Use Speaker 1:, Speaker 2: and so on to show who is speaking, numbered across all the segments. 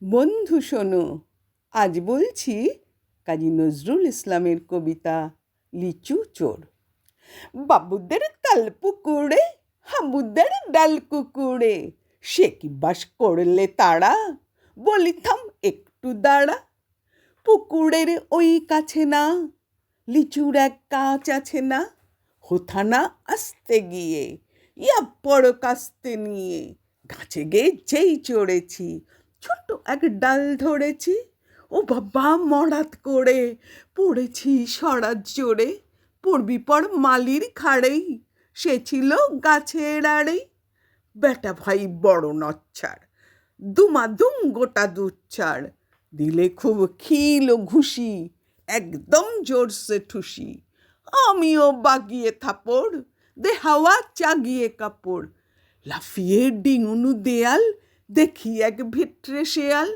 Speaker 1: বন্ধু শোনো, আজ বলছি কাজী নজরুল ইসলামের কবিতা লিচু চোর। বাবুদের তাল পুকুরে, হাবুদের ডাল কুকুরে, সে কি বাস করলে তারা, বলি থাম একটু দাঁড়া। পুকুরের ওই কাছে না, লিচুর এক গাছ আছে না, হোথা না আসতে গিয়ে, ইয়া বড় কাস্তে নিয়ে, গাছে গিয়ে যেই চড়েছি, ছোট্ট এক ডাল ধরেছি, ও বাবা মরাত করে পড়েছি সরাত জোরে, পড়বি পর মালির খাড়েই, সে ছিল গাছের আড়েই। বেটা ভাই বড় নচ্ছাড়, দুমাদুম গোটা দুচ্ছাড়, দিলে খুব খিল ও ঘুষি, একদম জোরসে ঠুসি। আমিও বাগিয়ে থাপড়, দে হাওয়া চাগিয়ে কাপড়, লাফিয়ে ডিঙুনু দেয়াল, দেখি এক ভিটরে শেয়াল।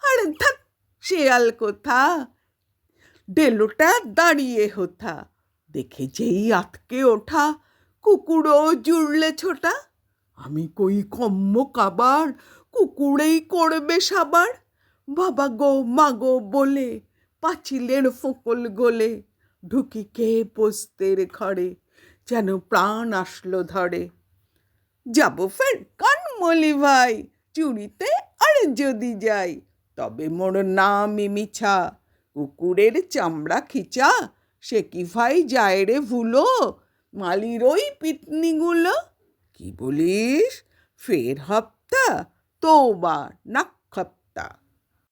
Speaker 1: আরে ধ্যাৎ, শেয়াল কোথা, ডেলোটা দাঁড়িয়ে হোথা, দেখে যেই আতকে ওঠা, কুকুরও জুড়লে ছোটা। আমি কই কম্ম কাবার, কুকুরেই করবে সাবার। বাবা গো মা গো বলে পাঁচিলের ফোকল গলে, ঢুকি কে পোস্তের ঘরে, যেন প্রাণ আসলো ধরে। যাবো ফের কানমলি ভাই, চুরিতে আর যদি যাই, তবে মোর নামই মিছা, কুকুরের চামড়া খিচা, সে কি ভাই যায় রে ভুলো, মালির ওই পিটনিগুলো। কি বলিস, ফের হপ্তা, তৌবা নাক খপ্তা।